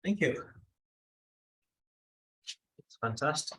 Thank you. It's fantastic.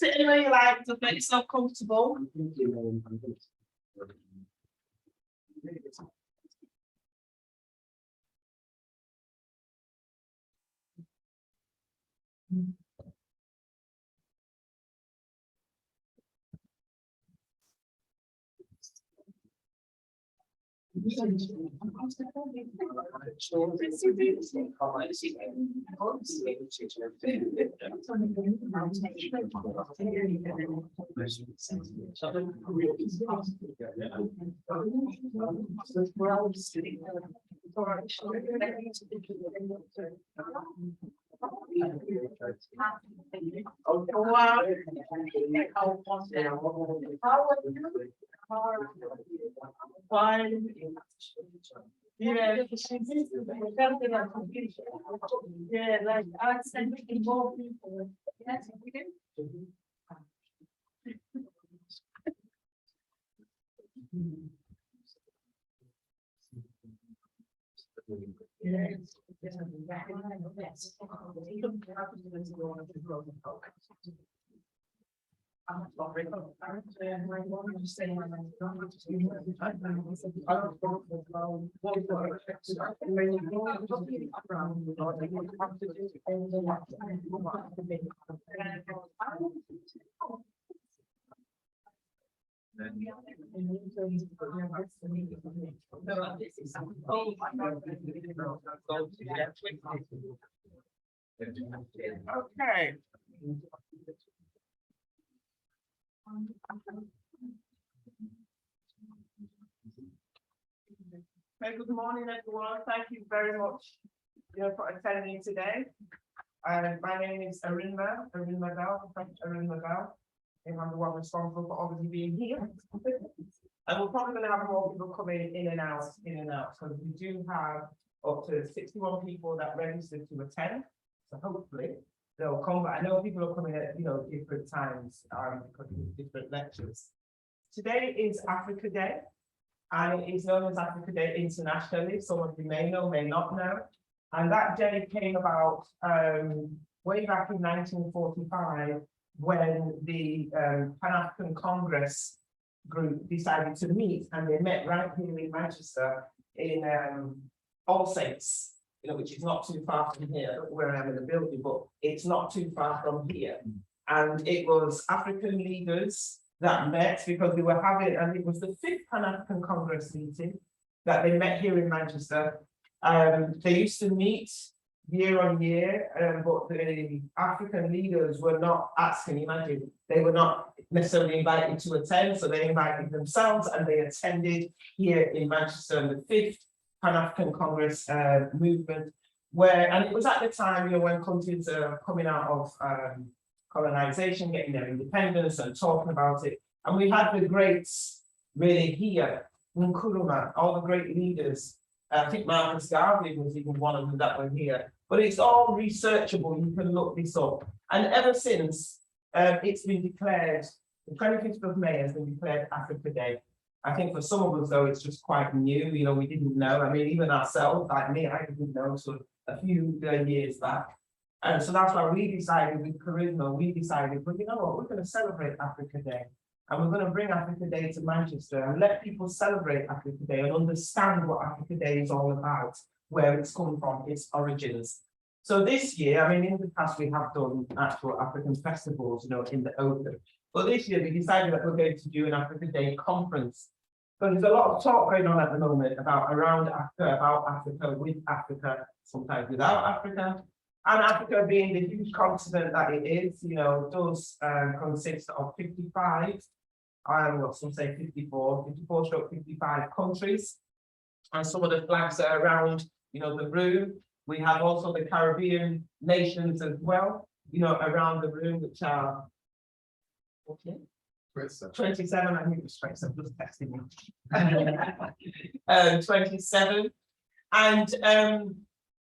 Anyway, you like to make yourself comfortable. Yeah, yeah, like I said, we can more people. Yes, we do. I'm sorry. Okay. Hey, good morning, everyone. Thank you very much, for attending today. My name is Arinma Gal, Arinma Gal, and I'm the one responsible for obviously being here. And we're probably going to have more people coming in and out, So we do have up to 61 people that registered to attend. So hopefully they'll come. But I know people are coming at different times because of different lectures. Today is Africa Day, and it is known as Africa Day internationally. Some of you may know, may not know. And that day came about way back in 1945 when the Pan-African Congress group decided to meet, and they met right here in Manchester in All Saints, which is not too far from here. I don't know where I am in the building, but it's not too far from here. And it was African leaders that met because they were having, and it was the 5th Pan-African Congress meeting that they met here in Manchester. They used to meet year on year, but the African leaders were not asking, imagine, they were not necessarily invited to attend, so they invited themselves and they attended here in Manchester in the 5th Pan-African Congress movement, and it was at the time, when countries are coming out of colonization, getting their independence and talking about it. And we had the greats really here, Nkrumah, all the great leaders. I think Marcus Garvey was even one of them that were here. But it's all researchable, you can look this up. And ever since, it's been declared, the 25th of May has been declared Africa Day. I think for some of us, though, it's just quite new, we didn't know. I mean, even ourselves, like me, I didn't know so a few years back. And so that's why we decided with Charisma, but you know what, we're going to celebrate Africa Day. And we're going to bring Africa Day to Manchester and let people celebrate Africa Day and understand what Africa Day is all about, where it's come from, its origins. So this year, I mean, in the past, we have done actual African festivals, in the open. But this year, we decided that we're going to do an Africa Day conference. So there's a lot of talk going on at the moment around Africa, about Africa, with Africa, sometimes without Africa. And Africa being the huge continent that it is, does consist of 55, some say 54-55 countries. And some of the flags are around, the room. We have also the Caribbean nations as well, around the room, which are, 27, I think it's 27, just texting me. 27. And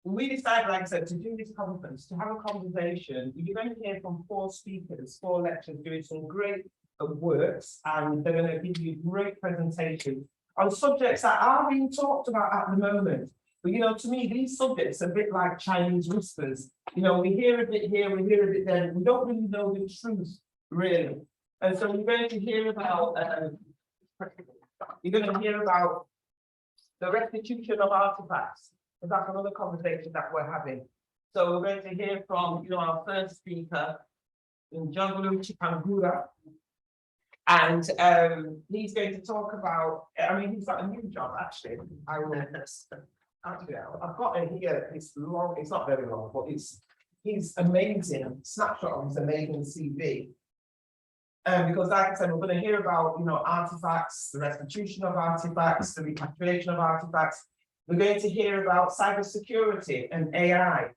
we decided, like I said, to do this conference, to have a conversation. You're going to hear from 4 speakers, 4 lecturers doing some great works, and they're going to give you great presentations on subjects that are being talked about at the moment. But to me, these subjects are a bit like Chinese whispers. We hear a bit here, we hear a bit there. We don't really know the truth, really. And so we're going to hear about the restitution of artifacts. And that's another conversation that we're having. So we're going to hear from our first speaker, Njabulo Chipangura. And he's going to talk about, he's got a new job actually. I've got it here, it's long, it's not very long, but he's amazing, snapshot of his amazing CV. Because like I said, we're going to hear about artifacts, the restitution of artifacts, the repatriation of artifacts. We're going to hear about cybersecurity and AI,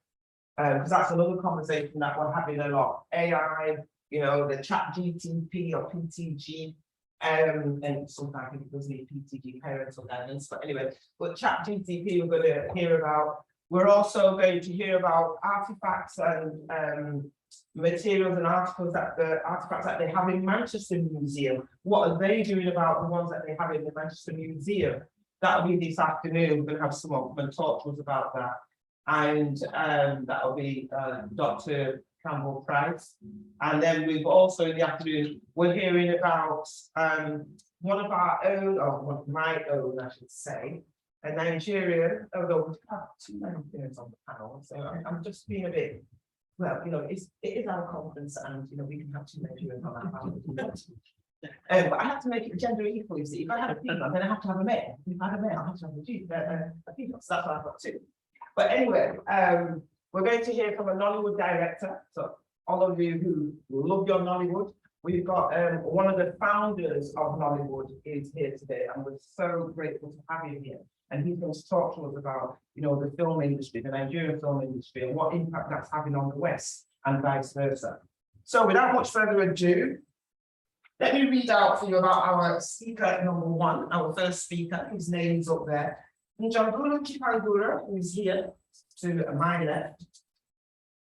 because that's another conversation that we're having a lot. AI, the chat GTP or PTG, and sometimes it does need PTG parental guidance, but anyway, but chat GTP we're going to hear about. We're also going to hear about artifacts and materials and articles artifacts that they have in Manchester Museum. What are they doing about the ones that they have in the Manchester Museum? That'll be this afternoon. We're going to have someone come and talk to us about that. And that'll be Dr. Campbell Price. And then we've also in the afternoon, we're hearing about one of our own, or one of my own, I should say, a Nigerian, although we have too many things on the panel. So I'm just being a bit, well, it is our conference and, we can have too many viewers on our panel. But I have to make it gender equal, you see. If I have a female, then I have to have a male. If I have a male, I have to have a female. So that's what I've got too. But anyway, we're going to hear from a Nollywood director. So all of you who love your Nollywood, we've got one of the founders of Nollywood is here today, and we're so grateful to have him here. And he's going to talk to us about, the film industry, the Nigerian film industry, and what impact that's having on the West and vice versa. So without much further ado, let me read out for you about our speaker number 1, our first speaker. His name is up there. Njabulo Chipangura, who is here to my left,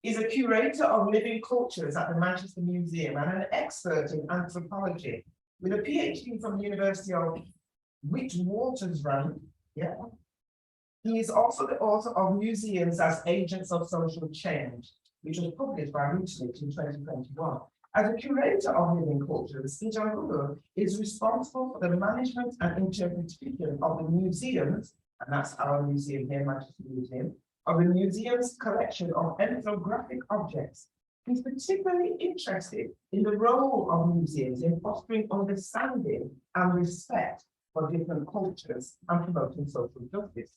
is a curator of living cultures at the Manchester Museum and an expert in anthropology with a Ph.D. from the University of Witwatersrand. Yeah. He is also the author of Museums as Agents of Social Change, which was published by Routledge in 2021. As a curator of living cultures, Njabulu is responsible for the management and interpretation of the museums and that's our museum here, Manchester Museum, of the museum's collection of ethnographic objects. He's particularly interested in the role of museums in fostering understanding and respect for different cultures and promoting social justice.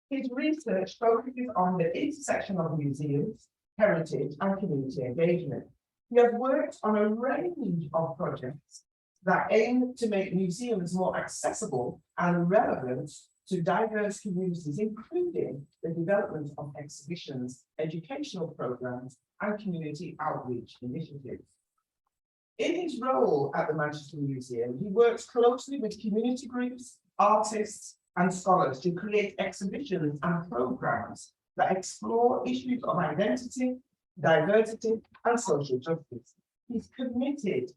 His research focuses on the intersection of museums, heritage, and community engagement. He has worked on a range of projects that aim to make museums more accessible and relevant to diverse communities, including the development of exhibitions, educational programs, and community outreach initiatives. In his role at the Manchester Museum, he works closely with community groups, artists, and scholars to create exhibitions and programs that explore issues of identity, diversity, and social justice. He's committed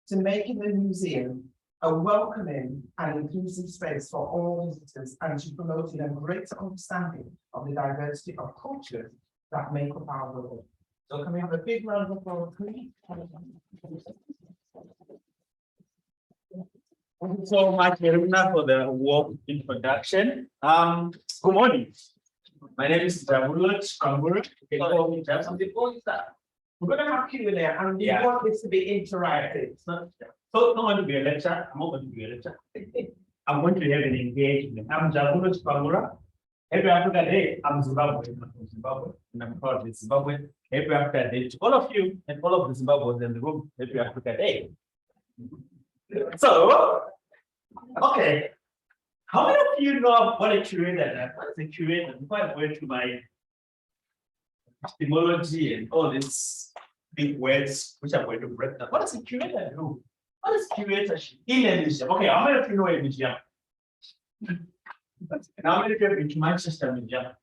to making the museum a welcoming and inclusive space for all visitors and to promoting a greater understanding of the diversity of cultures that make up our world. So can we have a big round of applause, please? Thank you so much, Veruna, for the warm introduction. Good morning. My name is Njabulo Chipangura. You can call me Njabulu. Before you start, we're going to have Q&A and we want this to be interactive. So it's not going to be a lecture. I'm not going to be a lecture. I'm going to have an engagement. I'm Njabulo Chipangura. Every Africa Day, I'm Zimbabwe. I'm from Zimbabwe, and I'm proud of Zimbabwe. Every Africa Day to all of you and all of the Zimbabweans in the room. Every Africa Day. So, okay. How many of you know what a curator is? What is a curator? Before I go into my etymology and all these big words, which I'm going to break down, what does a curator do? What is curatorship in a museum? Okay, how many of you know a museum? And how many of you have been to Manchester Museum?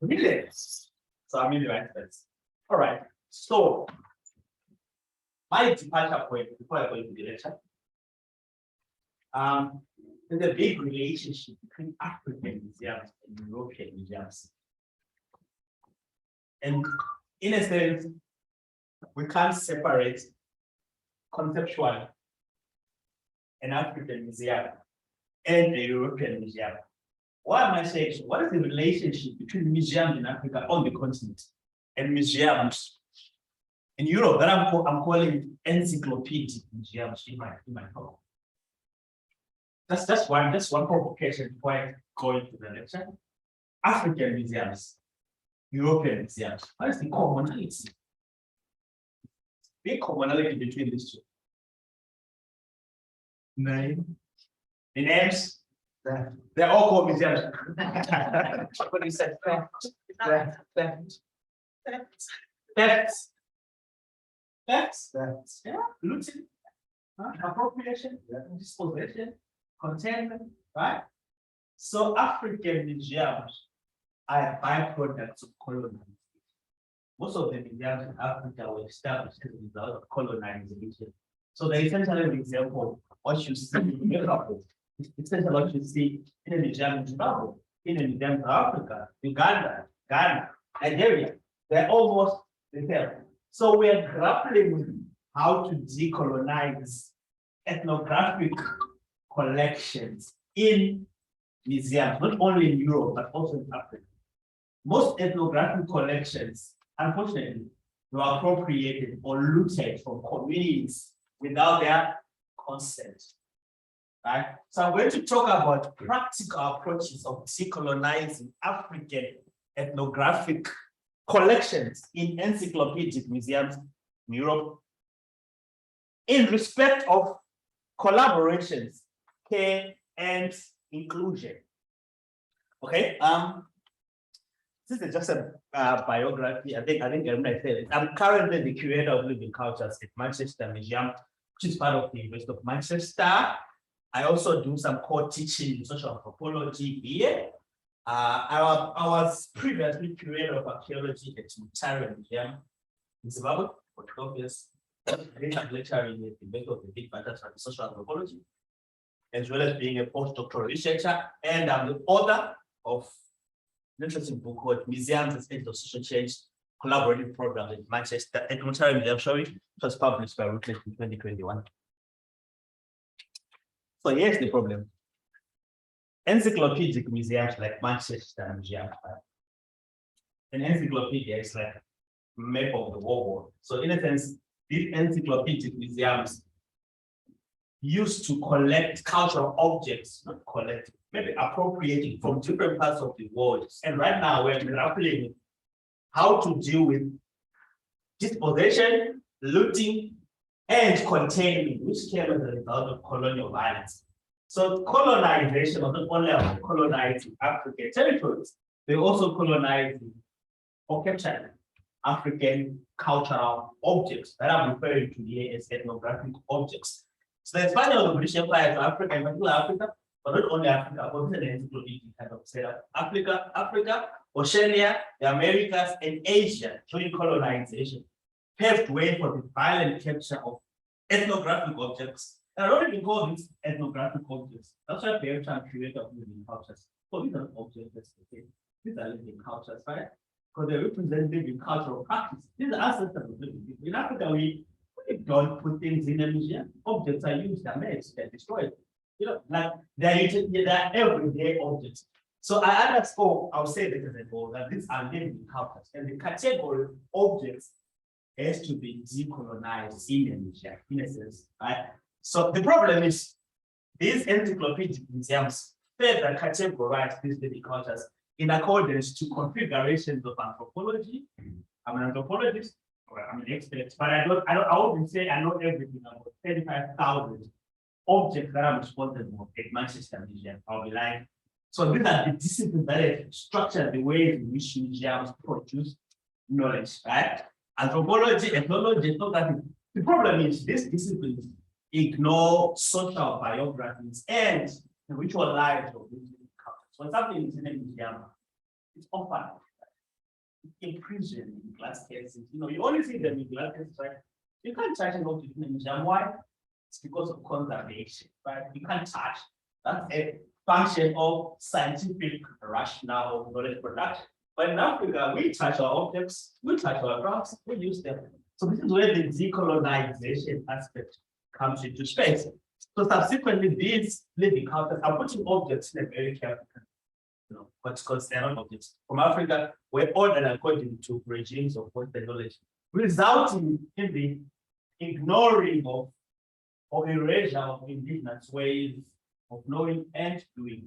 Millions. So I'm in the right place. All right. So, my departure point before I go into the lecture. There's a big relationship between African museums and European museums. And in a sense, we can't separate conceptually an African museum and a European museum. Why am I saying so? What is the relationship between museums in Africa on the continent and museums in Europe that I'm calling encyclopedic museums in my talk? That's one provocation before I go into the lecture. African museums, European museums. What is the commonality? Big commonality between these two. Name. The names. They're all called museums. What you said? Theft. Yeah. Looting. Appropriation. Dispossession. Containment, right? So African museums are byproducts of colonization. Most of the museums in Africa were established as a result of colonization. So the essential example, what you see in Europe, essentially what you see in a museum in Zimbabwe, in a museum in Africa, Uganda, Ghana, Nigeria, they're almost the same. So we are grappling with how to decolonize ethnographic collections in museums, not only in Europe, but also in Africa. Most ethnographic collections, unfortunately, were appropriated or looted from communities without their consent. Right? So I'm going to talk about practical approaches of decolonizing African ethnographic collections in encyclopedic museums in Europe in respect of collaborations, care, and inclusion. Okay. This is just a biography. I think everybody said it. I'm currently the curator of living cultures at Manchester Museum, which is part of the University of Manchester. I also do some core teaching in social anthropology here. I was previously curator of archaeology at Witwatersrand Museum in Zimbabwe for 12 years. I am lecturing at the University of Witwatersrand social anthropology, as well as being a postdoctoral researcher, and I'm the author of an interesting book called Museums as Agents of Social Change, Collaborative Program in Manchester at Witwatersrand Museum, showing it was published by Routledge in 2021. So here's the problem. encyclopedic museums like Manchester Museum. An encyclopedia is like a map of the world. So in a sense, these encyclopedic museums used to collect cultural objects, not collect, maybe appropriating from different parts of the world. And right now we're grappling how to deal with dispossession, looting, and containment, which came as a result of colonial violence. So colonization was not only about colonizing African territories, they also colonizing or capturing African cultural objects that I'm referring to here as ethnographic objects. So the expansion of the British Empire to Africa, in particular Africa, but not only Africa, but an encyclopedia kind of setup. Africa, Oceania, the Americas, and Asia during colonization paved way for the violent capture of ethnographic objects. And I don't even call these ethnographic objects. That's why Ph.D. and curator of living cultures. So these are objects, these are living cultures, right? Because they represent living cultural practice. These are ancestors of living people. In Africa, we don't put things in a museum. Objects are used, they're made, they're destroyed. You know, like they're everyday objects. So I underscore, I'll say this as a goal, that these are living cultures. And the category of objects has to be decolonized in a museum, in a sense, right? So the problem is these encyclopedic museums further categorize these living cultures in accordance to configurations of anthropology. I'm an anthropologist, or I'm an expert, but I wouldn't say I know everything about 35,000 objects that I'm responsible at Manchester Museum. I'll be lying. So these are the disciplines that have structured the way in which museums produce knowledge, right? Anthropology, ethnology, ethnography. The problem is these disciplines ignore social biographies and the ritual lives of these cultures. When something is in a museum, it's often imprisoned in glass cases. You know, you only see them in glass cases, right? You can't touch an object in a museum. Why? It's because of conservation, right? You can't touch. That's a function of scientific rationale knowledge production. But in Africa, we touch our objects, we touch our crafts, we use them. So this is where the decolonization aspect comes into space. So subsequently, these living cultures are putting objects in a very careful, you know, what's called standard objects. From Africa, we're ordered according to regimes of Western knowledge, resulting in the ignoring of or erasure of indigenous ways of knowing and doing,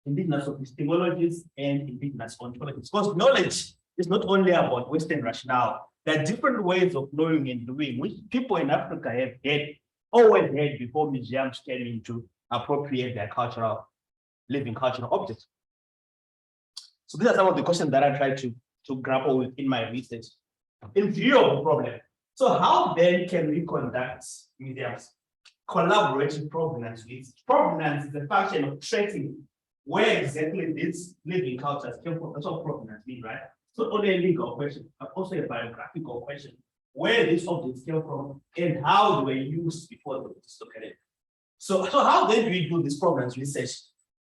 indigenous epistemologies and indigenous ontologies. Because knowledge is not only about Western rationale. There are different ways of knowing and doing, which people in Africa have always had before museums came in to appropriate their living cultural objects. So these are some of the questions that I try to grapple with in my research in view of the problem. So how then can we conduct museums? Collaborative provenance. Provenance is a function of tracing where exactly these living cultures came from. That's what provenance means, right? It's not only a legal question, but also a biographical question. Where these objects came from and how they were used before they were dislocated. So how then do we do this provenance research?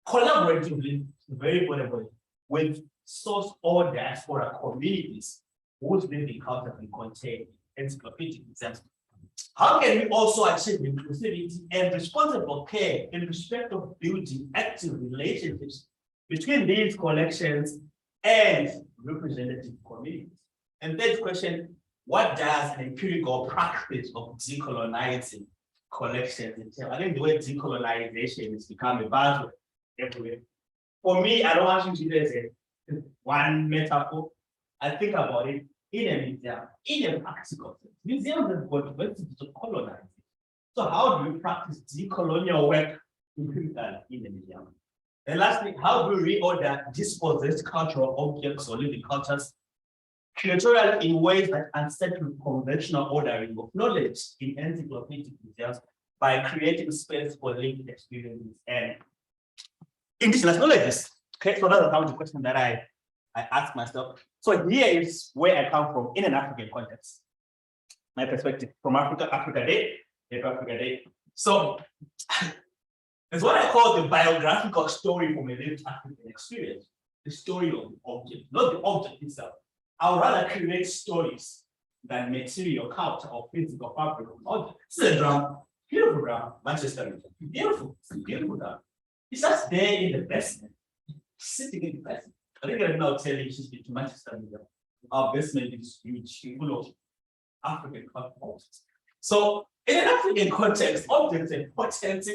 Collaboratively, very important, with source or diaspora communities whose living culture can contain encyclopedic examples. How can we also achieve inclusivity and responsible care in respect of building active relationships between these collections and representative communities? And third question, what does an empirical practice of decolonizing collections entail? I think the word decolonization has become a buzzword everywhere. For me, I don't want you to see it as one metaphor. I think about it in a museum, in a practical sense. Museums have got ways to colonize. So how do we practice decolonial work empirically in a museum? And lastly, how do we reorder dispossessed cultural objects or living cultures curatorially in ways that unsettle conventional ordering of knowledge in encyclopedic museums by creating space for lived experiences and indigenous knowledges? Okay, so that's the question that I ask myself. So here is where I come from in an African context. My perspective from Africa Day. So it's what I call the biographical story from a lived African experience. The story of the object, not the object itself. I would rather create stories than material culture or physical fabric of object. This is a drum, beautiful drum, Manchester. Beautiful, beautiful drum. It's just there in the basement, sitting in the basement. I think I'm now telling you, she's been to Manchester Museum. Our basement is huge, full of African objects. So in an African context, objects are important.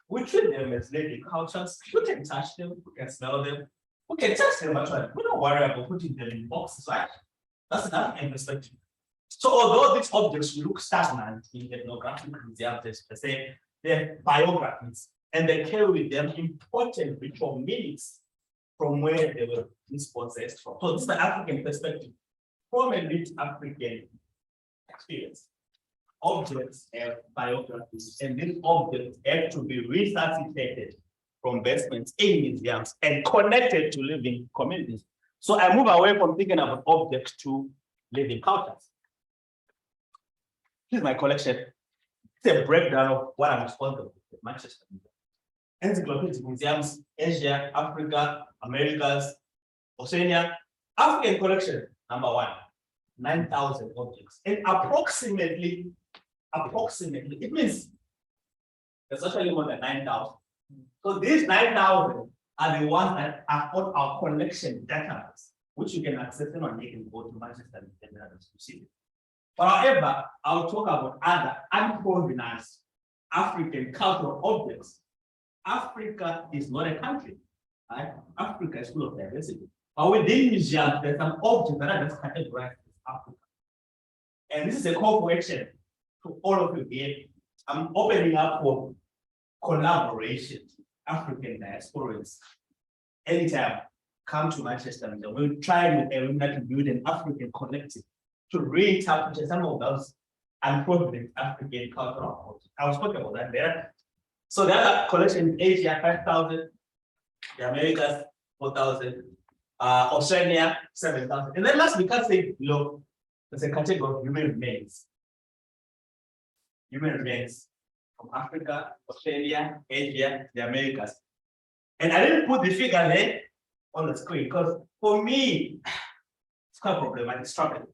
We treat them as living cultures. We can touch them, we can smell them, we can touch them actually. We don't worry about putting them in boxes, right? That's an African perspective. So although these objects look stagnant in ethnographic museums per se, they're biographies, and they carry with them important ritual meanings from where they were dispossessed from. So this is the African perspective from a rich African experience. Objects have biographies, and these objects have to be resuscitated from basements in museums and connected to living communities. So I move away from thinking about objects to living cultures. Here's my collection. It's a breakdown of what I'm responsible for at Manchester Museum. Encyclopedic museums, Asia, Africa, Americas, Oceania. African collection, number 1, 9,000 objects. And approximately, it means there's actually more than 9,000. So these 9,000 are the ones that are on our collection database, which you can access on. You can go to Manchester Museum to see it. But however, I'll talk about other unprovenance African cultural objects. Africa is not a country, right? Africa is full of diversity. But within museums, there's some objects that are just categorized as Africa. And this is a call for action to all of you here. I'm opening up for collaboration, African diasporans. Anytime, come to Manchester Museum. We'll try with Arena to build an African collective to reinterpret some of those unprovenant African cultural objects. I was talking about that there. So the other collection in Asia, 5,000, the Americas, 4,000, Australia, 7,000. And then last, we can't say below, there's a category of human remains. Human remains from Africa, Australia, Asia, the Americas. And I didn't put the figure there on the screen because for me, it's quite problematic, struggling.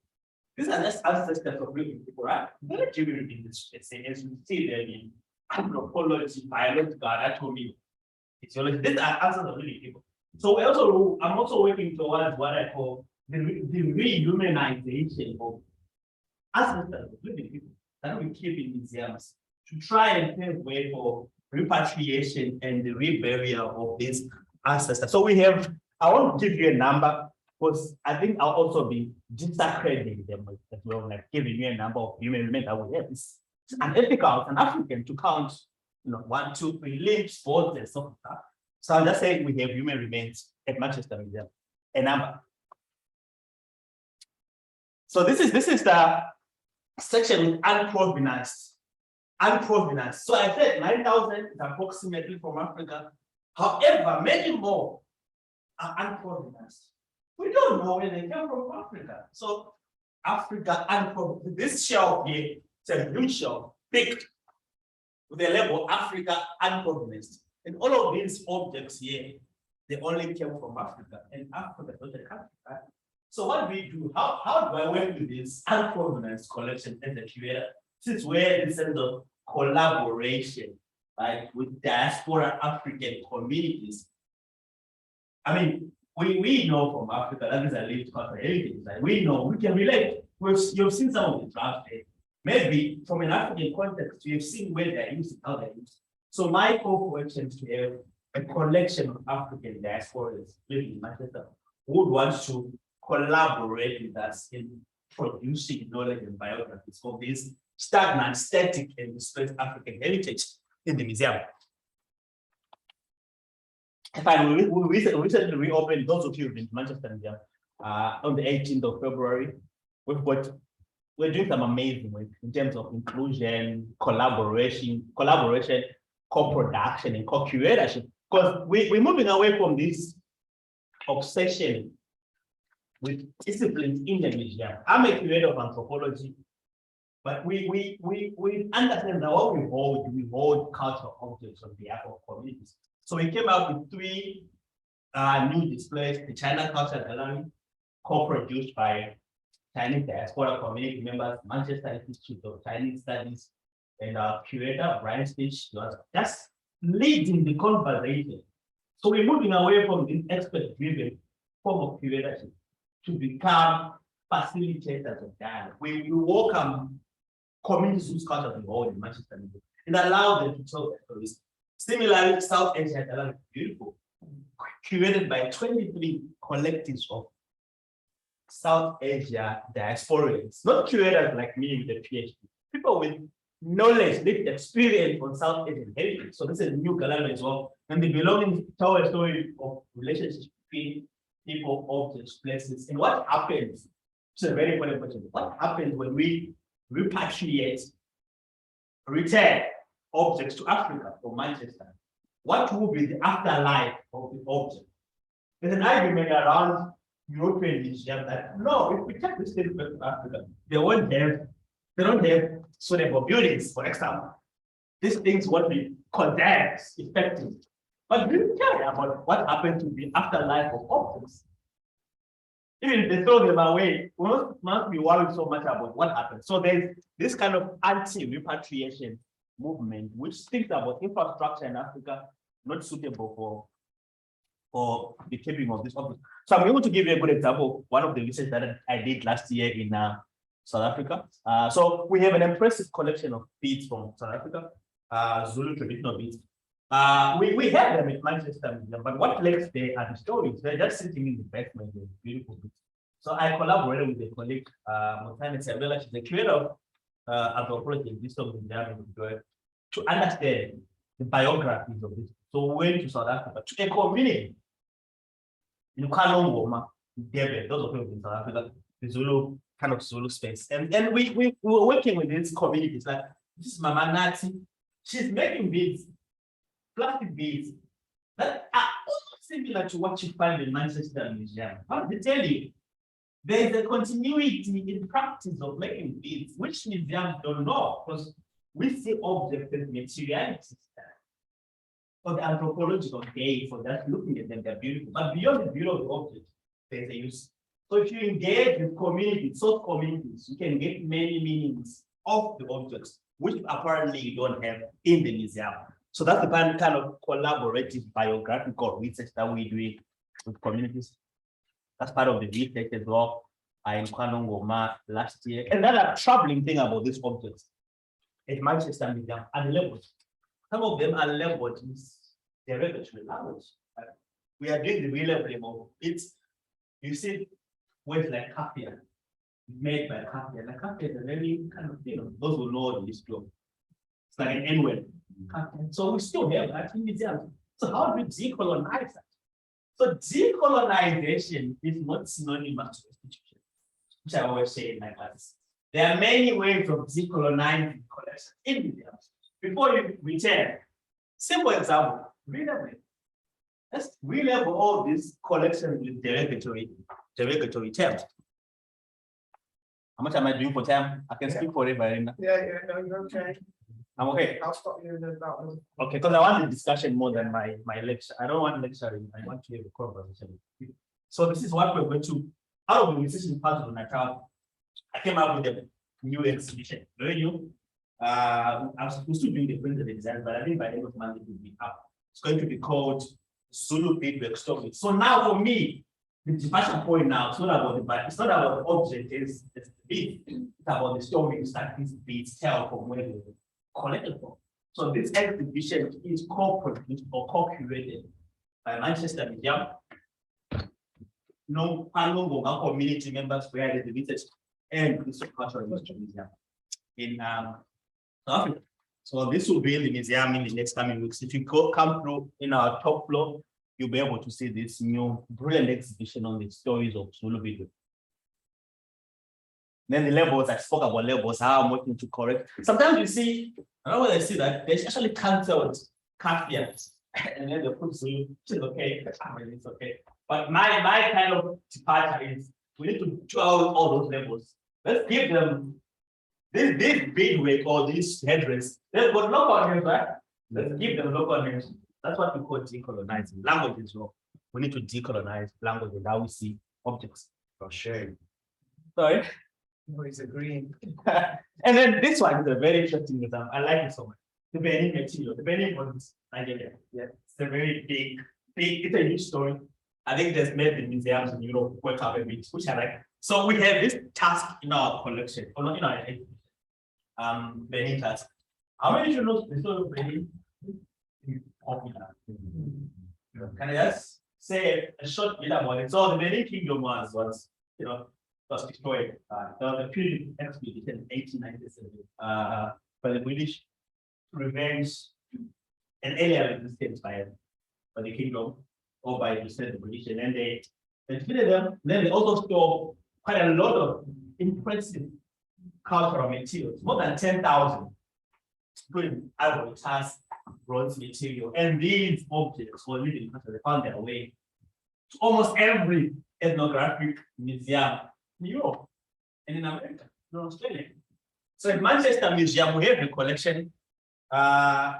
These are just ancestors of living people, right? They're not human beings, as you see there in anthropology, biological anatomy, physiology. These are ancestors of living people. So I'm also working towards what I call the rehumanization of ancestors of living people that we keep in museums to try and pave way for repatriation and the reburial of these ancestors. So I won't give you a number because I think I'll also be disaccrediting them as well, like giving you a number of human remains that we have. It's unethical and African to count, 1, 2, 3 limbs, bones, and so on. So I'm just saying we have human remains at Manchester Museum, a number. So this is the section with unprovenance. So I said 9,000 is approximately from Africa. However, many more are unprovenance. We don't know where they came from Africa. So Africa unprovenance. This shelf here, it's a blue shelf, picked with the label Africa unprovenance. And all of these objects here, they only came from Africa. And Africa is not a country, right? So what do we do? How do I work with this unprovenance collection as a curator? Since we're in sense of collaboration, right, with diaspora African communities. I mean, we know from Africa that is a lived cultural heritage. Like we know, we can relate. You've seen some of the drafts there. Maybe from an African context, you've seen where they're used and how they're used. So my call for action is to have a collection of African diasporas living in Manchester who would want to collaborate with us in producing knowledge and biographies of this stagnant, static, and displaced African heritage in the museum. Finally, we recently reopened, those of you who've been to Manchester Museum, on the 18th of February. We're doing some amazing work in terms of inclusion, collaboration, co-production, and co-curatorship. Because we're moving away from this obsession with disciplines in the museum. I'm a curator of anthropology, but we understand that what we hold cultural objects on behalf of communities. So we came up with 3 new displays: the China Cultural Gallery, co-produced by Chinese diaspora community members, Manchester Institute of Chinese Studies, and our curator, Brian Stitch, was just leading the conversation. So we're moving away from this expert-driven form of curatorship to become facilitators of dialogue. We welcome communities whose culture we hold in Manchester. It allows them to tell their stories. Similarly, South Asia is beautiful, curated by 23 collectives of South Asia diasporians, not curators like me with a PhD, people with knowledge, lived experience on South Asian heritage. So this is a new gallery as well. And the belonging tell a story of relationships between people, objects, places, and what happens. It's a very important question. What happens when we repatriate, return objects to Africa or Manchester? What will be the afterlife of the object? There's an argument around European museums that no, if we take this thing back to Africa, they don't have suitable buildings, for example. These things won't be condemned effectively. But we care about what happened to the afterlife of objects. Even if they throw them away, we must be worried so much about what happened. So there's this kind of anti-repatriation movement, which thinks about infrastructure in Africa not suitable for the keeping of this object. So I'm going to give you a good example. One of the research that I did last year in South Africa. So we have an impressive collection of beads from South Africa, Zulu traditional beads. We have them in Manchester Museum, but what left there are the stories. They're just sitting in the basement, they're beautiful beads. So I collaborated with a colleague, Montana Sabella, she's the curator of anthropology in this museum to understand the biographies of this. So we went to South Africa to a community in Kalongoma, David, those of you in South Africa, the Zulu kind of Zulu space. And we were working with these communities. Like this is Mama Nati, she's making beads, plastic beads that are almost similar to what you find in Manchester Museum. I want to tell you, there is a continuity in practice of making beads, which museums don't know, because we see objects as materialities. For the anthropological day, for that looking at them, they're beautiful. But beyond the beauty of the object, there's a use. So if you engage with communities, source communities, you can get many meanings of the objects, which apparently you don't have in the museum. So that's the kind of collaborative biographical research that we're doing with communities. That's part of the research as well in Kwanongoma last year. And another troubling thing about these objects at Manchester Museum are the labels. Some of them are labeled in derogatory language. We are doing the relabeling of it. You see words like kaffir, made by kaffir. Like kaffir is a very kind of thing. Those who know the history of it's like an N-word. So we still have that in museums. So how do we decolonize that? So decolonization is not synonymous to restitution, which I always say in my classes. There are many ways of decolonizing collections in museums. Before you return, simple example, relabel. Let's relabel all these collections with derogatory terms. How much am I doing for time? I can speak forever. No, you're okay. I'm okay. I'll stop you in about. Okay, because I want the discussion more than my lecture. I don't want lecturing. I want to have a conversation. So this is what we're going to. Out of the research part of Natal, I came up with a new exhibition. Very new. I'm supposed to do the print of the design, but I think by the end of the month it will be up. It's going to be called Zulu Beadwork Story. So now for me, the departure point now, it's not about the object, it's the bead. It's about the stories that these beads tell from where they were collected from. So this exhibition is co-produced or co-curated by Manchester Museum. No community members where the research and the cultural museum in South Africa. So this will be in the museum in the next coming weeks. If you come through in our top floor, you'll be able to see this new brilliant exhibition on the stories of Zulu video. Then the labels, I spoke about labels, how I'm working to correct. Sometimes you see, I don't know whether I see that, they actually cancelled caveats. And then they put Zulu, which is okay, it's okay. But my kind of departure is, we need to throw out all those labels. Let's give them this beadwork or this headdress. They've got local names, right? Let's give them local names. That's what we call decolonizing. Language as well. We need to decolonize language and how we see objects. For sure. Sorry. No, he's agreeing. And then this one is a very interesting example. I like it so much. the Benin material, the Benin was Nigeria. Yeah, it's a very big, it's a huge story. I think there's many museums in Europe work up a bit, which I like. So we have this task in our collection, or not in our Benin task. How many of you know the story of Benin? Can I just say a short bit about it? So the Benin Kingdom was was destroyed. There was a period expedition in 1897 by the British to revenge an earlier resistance by the kingdom or by the British, and then they defeated them. Then they also stole quite a lot of impressive cultural materials, more than 10,000, including ivory, glass, bronze material, and these objects were leading because they found their way to almost every ethnographic museum in Europe and in America, in Australia. So in Manchester Museum, we have a collection of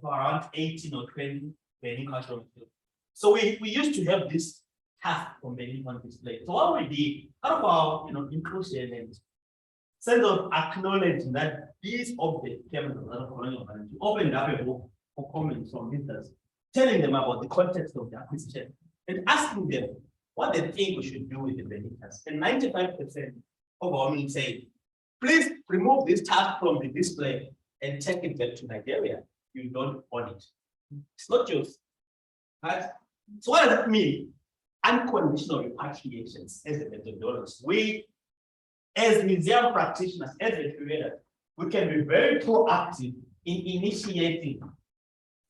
around 18 or 20 Benin cultural materials. So we used to have this task from Benin on display. So what we did, out of our inclusion and sense of acknowledging that these objects came from another colonial value, opened up a book for comments from visitors, telling them about the context of the acquisition and asking them what they think we should do with the Benin task. And 95% of our men say, please remove this task from the display and take it back to Nigeria. You don't own it. It's not yours. Right? So what does it mean? Unconditional repatriations as a methodology. We, as museum practitioners, as a curator, we can be very proactive in initiating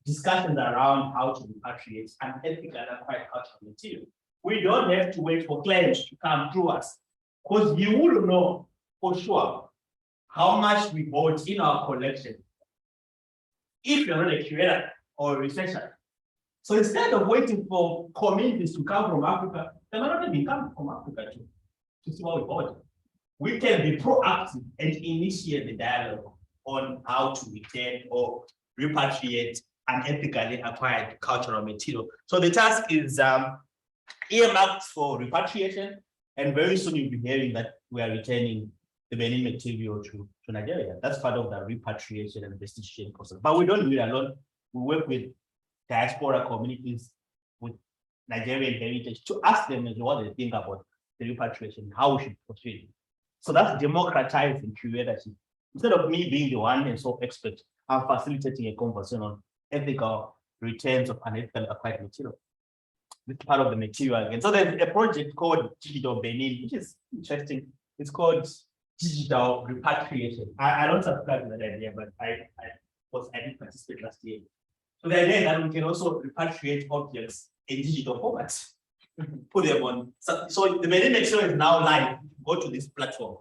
discussions around how to repatriate and ethical and acquired cultural material. We don't have to wait for claims to come to us, because you will know for sure how much we hold in our collection if you're not a curator or a researcher. So instead of waiting for communities to come from Africa, they might not even come from Africa to see what we hold. We can be proactive and initiate the dialogue on how to retain or repatriate an ethically acquired cultural material. So the task is earmarked for repatriation, and very soon you'll be hearing that we are returning the Benin material to Nigeria. That's part of the repatriation and restitution process. But we don't do it alone. We work with diaspora communities with Nigerian heritage to ask them what they think about the repatriation, how we should proceed. So that's democratizing curatorship. Instead of me being the one and so expert, I'm facilitating a conversation on ethical returns of unethically acquired material. This is part of the material again. So there's a project called Digital Benin, which is interesting. It's called digital repatriation. I don't subscribe to that idea, but I did participate last year. So the idea is that we can also repatriate objects in digital formats, put them on. So the Benin material is now live. Go to this platform.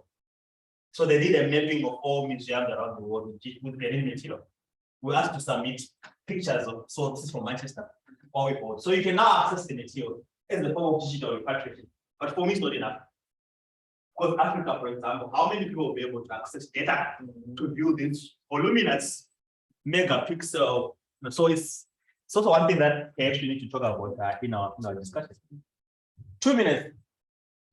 So they did a mapping of all museums around the world with Benin material. We asked to submit pictures of sources from Manchester. So you can now access the material as the form of digital repatriation. But for me, it's not enough. Because Africa, for example, how many people will be able to access data to view this voluminous megapixel? So it's also one thing that we actually need to talk about in our discussion. 2 minutes.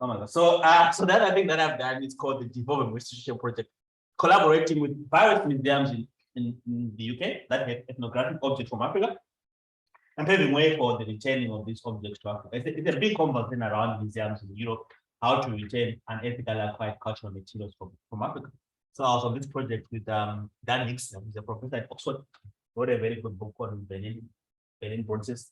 Oh my God. So that I think that I've done is called the Devolving Restitution Project, collaborating with various museums in the UK that have ethnographic objects from Africa and paving way for the returning of these objects to Africa. It's a big conversation around museums in Europe, how to retain unethically acquired cultural materials from Africa. So I was on this project with Dan Hicks, who's a professor at Oxford, wrote a very good book called Benin Bronzes.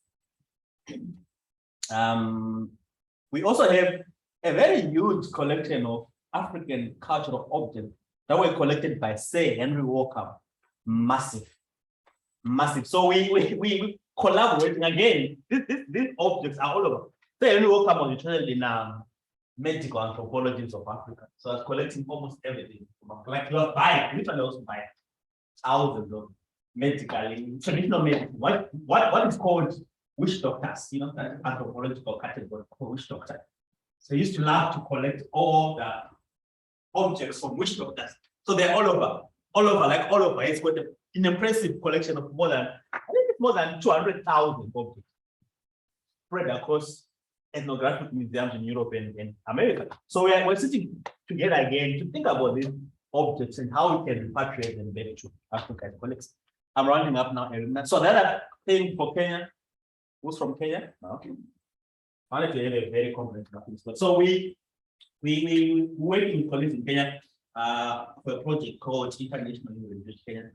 We also have a very huge collection of African cultural objects that were collected by Sir Henry Walker. Massive. So we collaborating again. These objects are all over. Sir Henry Walker was interested in medical anthropologies of Africa. So I was collecting almost everything. Like you are buying, literally also buying thousands of traditional medicine. What is called witch doctors, that anthropological category for witch doctor. So I used to love to collect all the objects from witch doctors. So they're all over. It's got an impressive collection of more than 200,000 objects spread across ethnographic museums in Europe and America. So we're sitting together again to think about these objects and how we can repatriate them back to Africa and collect. I'm rounding up now. So the other thing for Kenya, who's from Kenya? Okay. I wanted to have a very complex but so we working with colleagues in Kenya for a project called International University Kenya.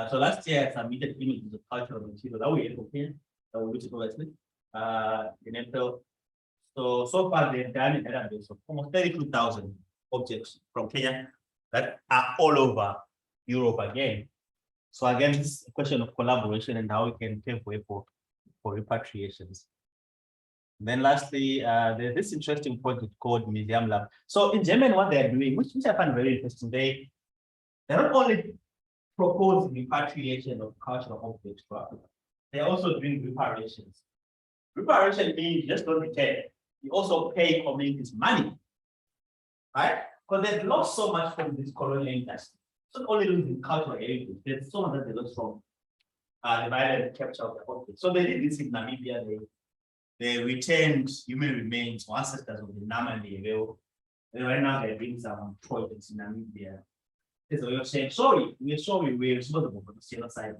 So last year I submitted images of cultural material that we had for Kenya, that we which obviously in April. So far they've done a database of almost 32,000 objects from Kenya that are all over Europe again. So again, it's a question of collaboration and how we can pave way for repatriations. Then lastly, there's this interesting project called Museum Lab. So in Germany, what they're doing, which I find very interesting, they're not only proposing repatriation of cultural objects to Africa, they're also doing reparations. Reparation means you just don't return. You also pay communities money, right? Because they've lost so much from this colonial industry. It's not only losing cultural heritage, there's so much that they lost from the violent capture of the objects. So they did this in Namibia. They returned human remains or ancestors of the Namibia. Right now they're doing some projects in Namibia. So we are saying, sorry, we're responsible for the genocide.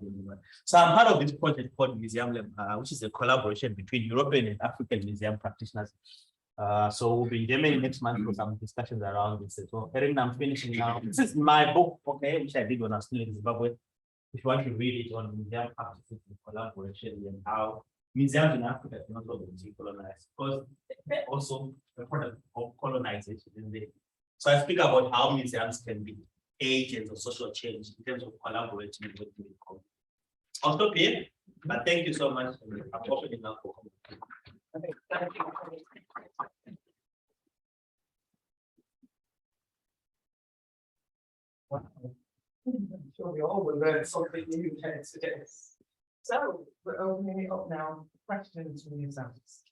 So I'm part of this project called Museum Lab, which is a collaboration between European and African museum practitioners. So we'll be in Germany next month for some discussions around this as well. I'm finishing now. This is my book, okay, which I did when I was still in Zimbabwe. If you want to read it on museum practices and collaboration and how museums in Africa are not always decolonized, because they're also a product of colonization. So I speak about how museums can be agents of social change in terms of collaborating with the community. I'll stop here, but thank you so much for opening up for coming. Okay, thank you. Wow. I'm sure we all will learn something new today. So we're opening it up now. Questions from yourselves.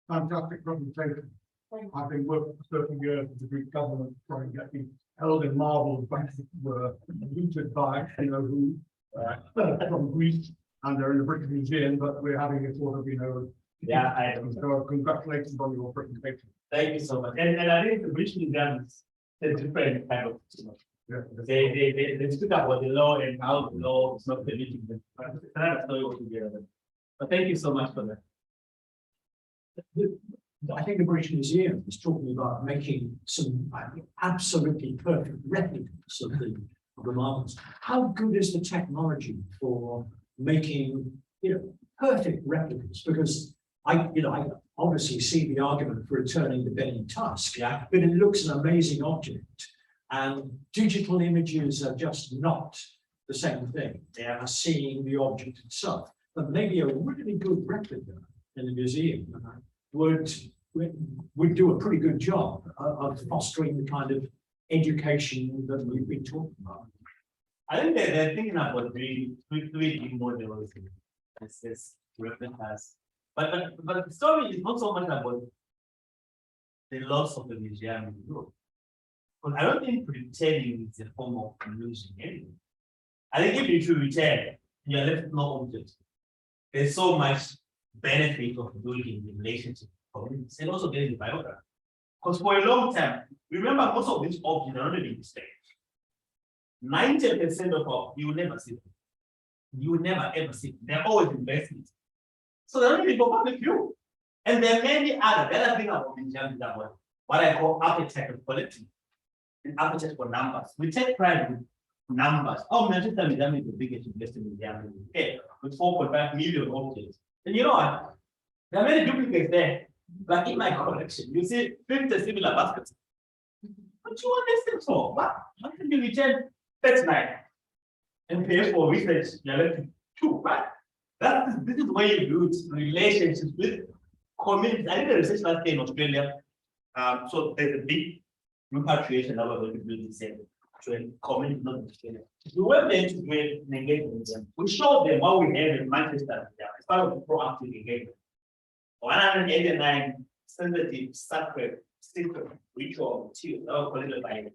Fantastic presentation. I've been working for 30 years with the Greek government trying to get the elder marbles back that were looted by, who from Greece, and they're in the British Museum, but we're having a sort of, Yeah, so congratulations on your presentation. thank you so much. And I think the British Museum is a different kind of, Yeah. They speak about the law and how the law is not permitting them. But it's another story altogether. But thank you so much for that. I think the British Museum is talking about making some absolutely perfect replicas of the marbles. How good is the technology for making, perfect replicas? Because I obviously see the argument for returning the Benny Tusk, Yeah. but it looks an amazing object, and digital images are just not the same thing. They are seeing the object itself, but maybe a really good replica in the museum would do a pretty good job of fostering the kind of education that we've been talking about. I think they're thinking about three models as replicas. But the story is not so much about the loss of the museum in Europe. Because I don't think returning is a form of losing anything. I think if you should return, you're left with no object. There's so much benefit of doing it in relationship communities and also getting the biography. Because for a long time, remember most of these objects are not really displayed. 90% of you will never see them. You will never ever see them. They're always investments. So they're only for public view. And there are many other. The other thing about museums is about what I call appetite of quality and appetite for numbers. We take pride in numbers. Oh, Manchester Museum is the biggest invested museum in the UK with 4.5 million objects. And you know what? There are many duplicates there. Like in my collection, you see 50 similar baskets. What do you want this thing for? What can you return 39 and pay for research? You're left with 2, right? This is where you build relationships with communities. I did a research last year in Australia. So there's a big repatriation that we're going to build this year to a community, not Australia. We went there to do an engagement with them. We showed them what we have in Manchester. It's part of the proactive engagement. 189 sensitive, sacred, secret, ritual materials that were collected by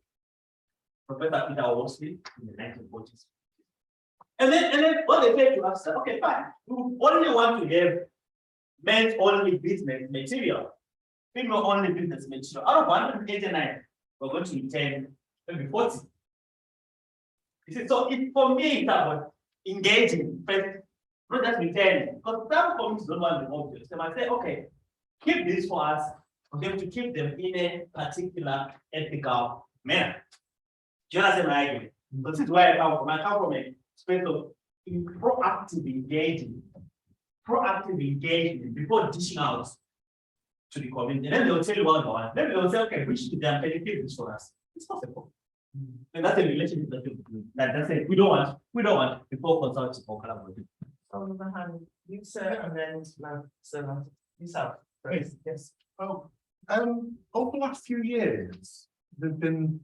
Professor Peter Worsley in the 1940s. And then what they said to us, okay, fine, we only want to have men's only business material, female only business material. Out of 189, we're going to retain maybe 40. You see, so for me, it's about engaging, but not just returning. Because some communities don't want the objects. They might say, okay, keep this for us. We have to keep them in a particular ethical manner. Do you understand my argument? This is where I come from. I come from a space of proactive engagement before dishing out to the community. And then they'll tell you what they want. Then they'll say, okay, reach to them, can you keep this for us? It's possible. And that's a relationship that's it. We don't want before consulting or collaborating. On the hand, you sir, and then sir, yourself. Please, yes. Oh, over the last few years, there've been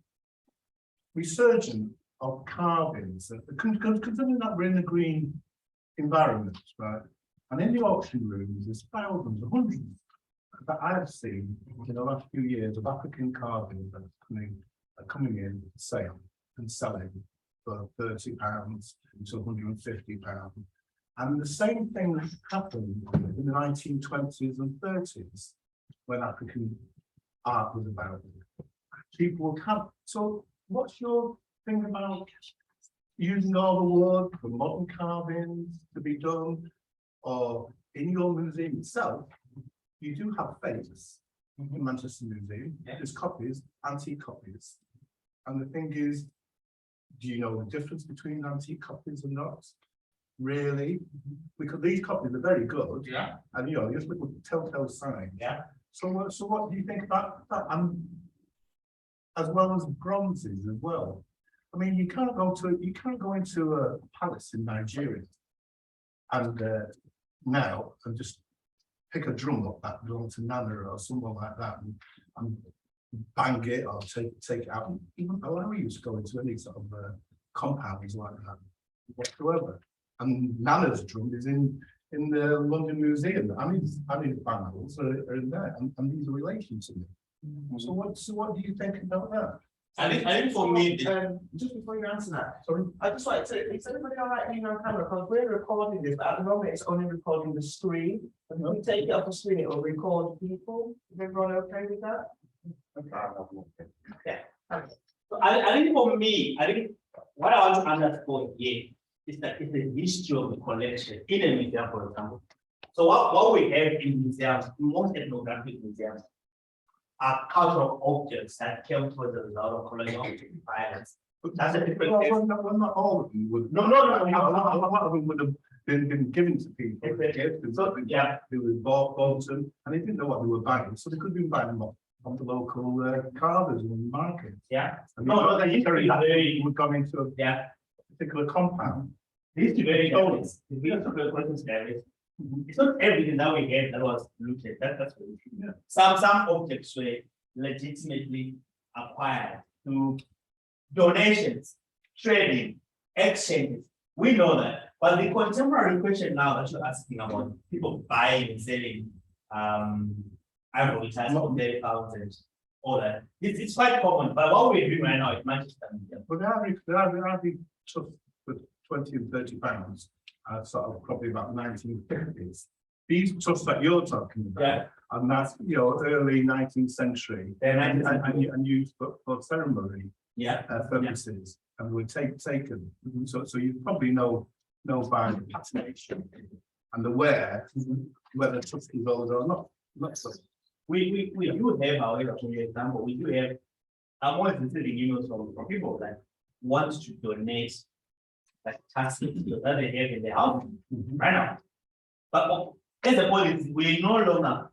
resurgence of carvings, considering that we're in a green environment, right? And in the auction rooms, there's thousands, hundreds that I have seen in the last few years of African carvings that are coming in for sale and selling for £30 to £150. And the same thing happened in the 1920s and 30s when African art was about. People would have. So, what's your thing about using all the wood for modern carvings to be done, or in your museum itself? You do have fakes in Manchester Museum. There's copies, antique copies, and the thing is, do you know the difference between antique copies and not? Really, because these copies are very good, and you know, just little telltale signs. So what do you think about that? And as well as bronzes as well. I mean, you can't go into a palace in Nigeria and now and just pick a drum up that belongs to Nana or someone like that and bang it or take it out. Even allow you to go into any sort of compounds like that whatsoever. And Nana's drum is in the London Museum. I mean bangles are in there, and these are relations to me. So what do you think about that? I think for me, just before you answer that, sorry, I just like to, is anybody all right being on camera? Because we're recording this, but at the moment it's only recording the screen. And when we take it off the screen, it will record people. Is everyone okay with that? Okay. Yeah. Thanks. so I think for me, I think what I want to underscore here is that it's the history of the collection in a museum, for example. So what we have in museums, most ethnographic museums, are cultural objects that came to as a result of colonial violence. That's a different case. Well, not all of them would. No. A lot of them would have been given to people. They were bought them, and they didn't know what they were buying, so they could be buying them from the local carvers in the market. And the history is very would go into a particular compound. The history very diverse. The real questions diverse. It's not everything that we have that was looked at. That's what we Some objects were legitimately acquired through donations, trading, exchanges. We know that. But the contemporary question now that you're asking about people buying and selling I don't know, it has not very thousands, all that. It's quite common, but what we're doing right now is Manchester Museum. But the average took with 20 and 30 pounds. Sort of probably about 1950s. These tufts that you're talking about, and that's early 19th century, and used for ceremony purposes, and were taken. So you probably know by the patination and the wear whether tuft is old or not. So. We do have, however, for example, we do have. I'm always receiving emails from people that want to donate. Like taxes that they have in the house right now. But as a policy, we no longer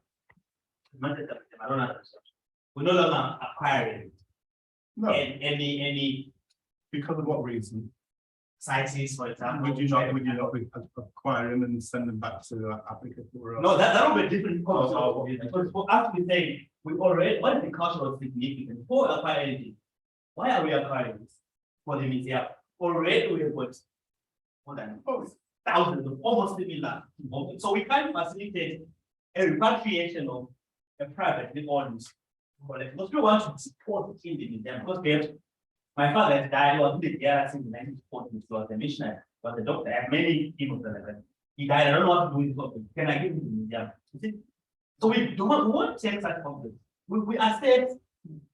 acquiring any because of what reason? sightings, for example. Would you not acquire them and send them back to Africa? No, that would be a different culture. Because for us to say we already what is the cultural significance for acquiring? Why are we acquiring this for the museum? Already we have got more than thousands of almost similar. So we can facilitate a repatriation of a privately owned collection. Because we want to support in the museum. Because my father died, was in the year in 1940, he was a missionary, was a doctor, I have many people that he died. I don't know what to do with it. Can I give him to the museum? So we won't take such conflict. We assess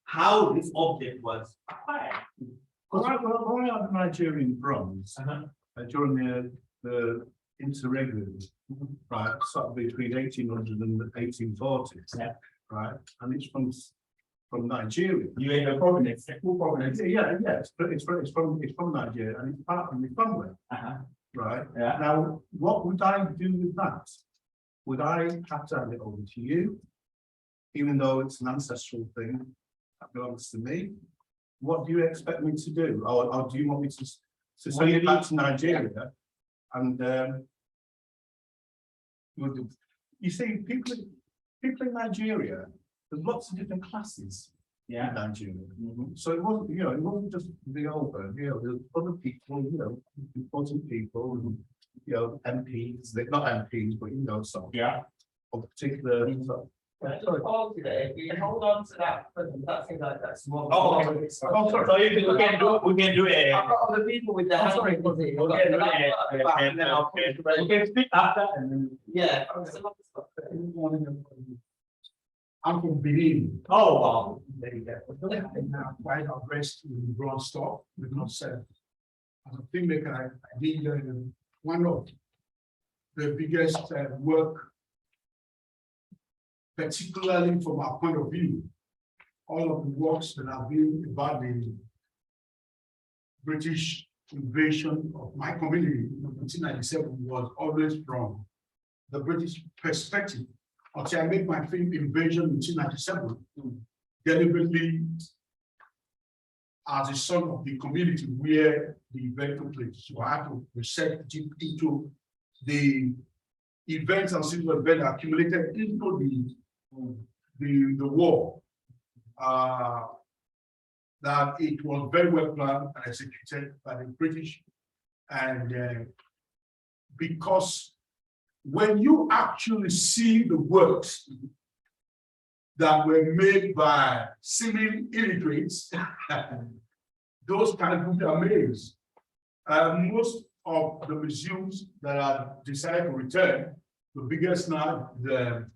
how this object was acquired. Why are the Nigerian bronze during the interregnum, right, sort of between 1800 and 1840s, Yeah. right, and it's from Nigeria. You ain't a provenance, full provenance. Yeah, but it's from Nigeria and it's part of my family, right? Yeah. Now, what would I do with that? Would I have to hand it over to you, even though it's an ancestral thing that belongs to me? What do you expect me to do, or do you want me to send it back to Nigeria? And you see, people in Nigeria, there's lots of different classes in Nigeria. So it wasn't just the over, there's other people, important people, MPs, they're not MPs, but some of particular. Sorry. Today, we can hold on to that, but that seems like that's more. Sorry. So we can do it. I've got other people with their. Oh, sorry. We can speak after and then. Yeah. I'm from Benin. Oh, wow. There you go. And now quite abreast in broad stock, with not said. As a filmmaker, I did one of the biggest work, particularly from our point of view. All of the works that have been about the British invasion of my community in 1997 was always from the British perspective. Until I made my film Invasion in 1997, deliberately as a son of the community where the event took place. So I had to research deep into the events and single events accumulated into the war. That it was very well planned and executed by the British, and because when you actually see the works that were made by seeming illiterates, those kind of people are amazed. Most of the museums that are decided to return, the biggest now, the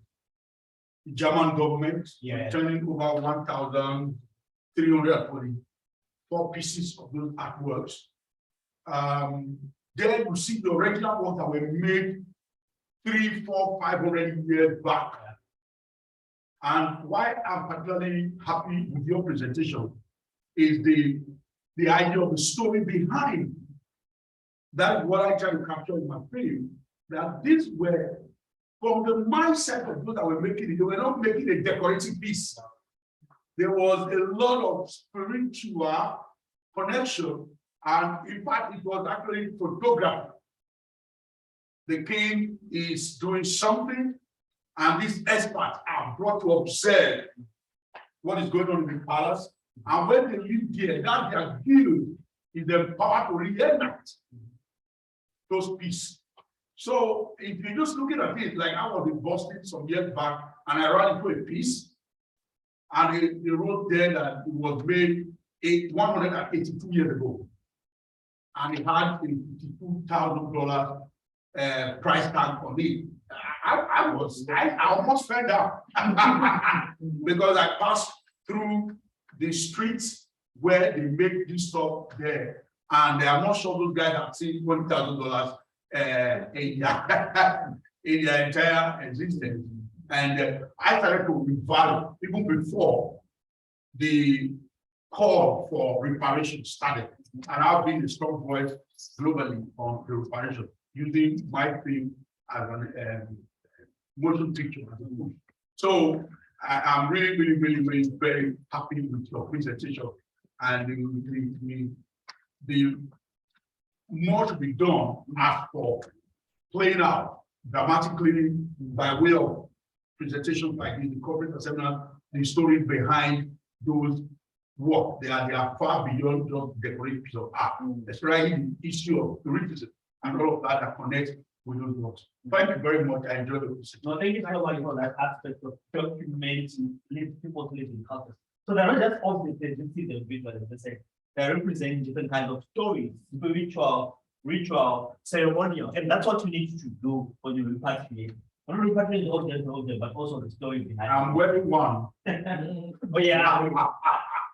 German government, returning over 1,344 pieces of those artworks. Then you see the regular ones that were made 300, 400, 500 years back. And why I'm particularly happy with your presentation is the idea of the story behind. That's what I try to capture in my film, that these were from the mindset of those that were making it. They were not making a decorative piece. There was a lot of spiritual connection, and in fact, it was actually photography. The king is doing something, and these experts are brought to observe what is going on in the palace. And when they leave there, that their view is the power to reenact those pieces. So if you're just looking at it, like I was in Boston some years back, and I ran into a piece, and they wrote there that it was made 182 years ago, and it had a $52,000 price tag on it. I almost fell down because I passed through the streets where they make this stuff there, and I'm not sure those guys have seen $20,000 in their entire existence. And I started to revalue even before the call for reparation started. And I've been a strong voice globally on the reparation, using my film as an motion picture. So I'm really very happy with your presentation, and the more to be done as for playing out dramatically by way of presentations like this, the corporate seminar, the story behind those work. They are far beyond just decorative piece of art, especially the issue of tourism and all of that connects with those works. Thank you very much. I enjoyed the presentation. No, thank you so much for that aspect of documenting people's living cultures. So they're not just all the visual, as they say, they're representing different kinds of stories, spiritual, ritual, ceremonial, and that's what you need to do when you repatriate. Not repatriate the object, but also the story behind it. I'm wearing one. Oh yeah.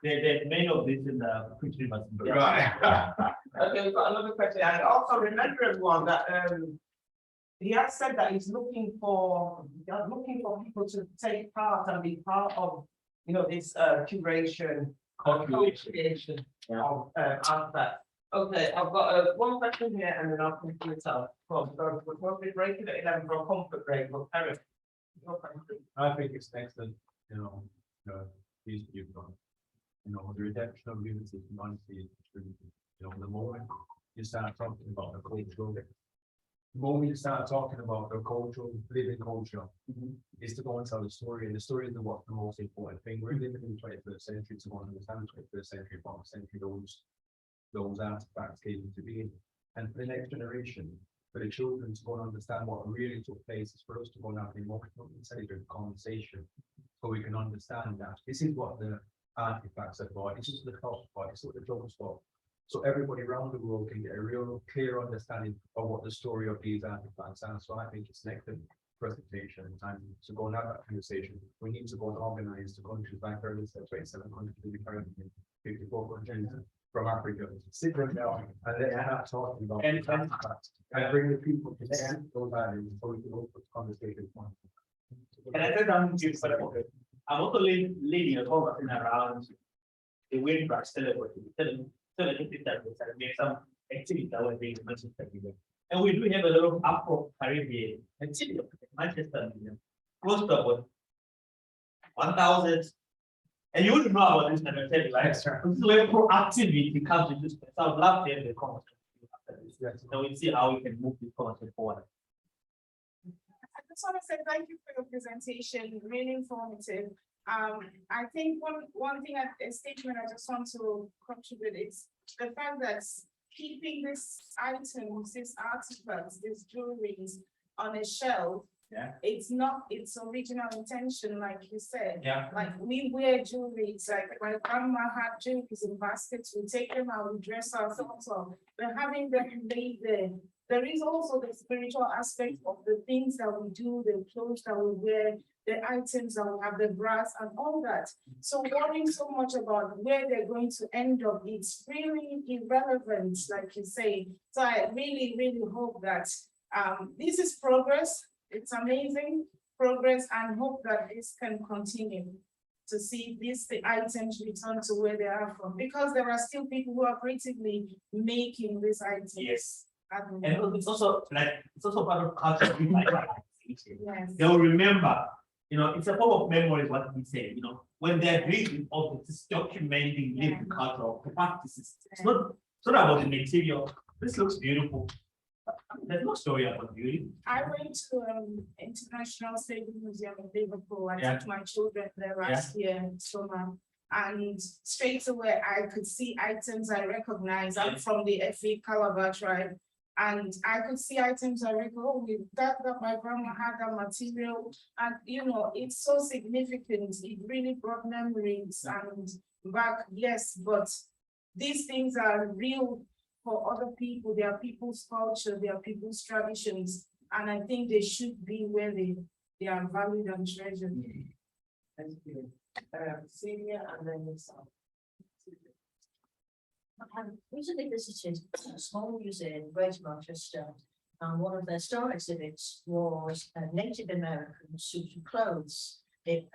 There's many of this in the country, but Right. Okay, we've got another question, and also remember everyone that he has said that he's looking for people to take part and be part of, you know, this curation, co-creation of artifacts. Okay, I've got one question here, and then I'll complete it up. We're supposed to be breaking at 11 for a comfort break, but Eric, your question. I think it's excellent, these you've done. The redemption of unity, humanity, the moment you start talking about the cultural, living culture, is to go and tell the story, and the story is what's the most important thing. We're living in the 21st century, to go and understand the 21st century, 4th century, those artifacts came to be. And for the next generation, for the children to go and understand what really took place, is for us to go and have an emotional, intelligent conversation, so we can understand that this is what the artifacts are for, this is the cost for, this is what the jobs for. So everybody around the world can get a real clear understanding of what the story of these artifacts are. So I think it's an excellent presentation, and to go and have that conversation, we need to go and organize the countries like earlier said, 27 countries in the Caribbean, 54 countries from Africa, sit them down and let them start talking about these artifacts and bring the people to those values, so we can open the conversation. And I said I'm I'm also leading a conversation around the windbreak celebrity. Make some activity that will be Manchester. And we do have a lot of Afro-Caribbean activity in Manchester, close to about 1,000. And you wouldn't know about this, and I'll tell you, like, this is where proactivity comes into this. So I would love to have the conversation after this. Yes. So we see how we can move this conversation forward. I just want to say thank you for your presentation, really informative. I think one thing, a statement I just want to contribute is the fact that keeping these items, these artifacts, these jewelries on a shelf, it's not its original intention, like you said. Like we wear jewelries, like my grandma had jewelries in baskets, we take them out, we dress ourselves up. But having them laid there is also the spiritual aspect of the things that we do, the clothes that we wear, the items that we have, the brass and all that. So worrying so much about where they're going to end up, it's really irrelevant, like you say. So I really, really hope that this is progress. It's amazing progress, and hope that this can continue to see the items return to where they are from, because there are still people who are creatively making these items. Yes. And it's also part of culture. Yes. They'll remember, it's a form of memory, what we say, when they're reading all this documenting living culture or practices. It's not about the material. This looks beautiful. There's no story about beauty. I went to International State Museum in Liverpool. I took my children there last year, summer, and straight away I could see items I recognize. I'm from the FE Calabar tribe. And I could see items I recall that my grandma had that material, and it's so significant. It really brought memories and back, yes, but these things are real for other people. They are people's culture, they are people's traditions, and I think they should be where they are valued and treasured. Thank you. Celia and then yourself. I recently visited a small museum in Greater Manchester, and one of their star exhibits was a Native American suit of clothes. It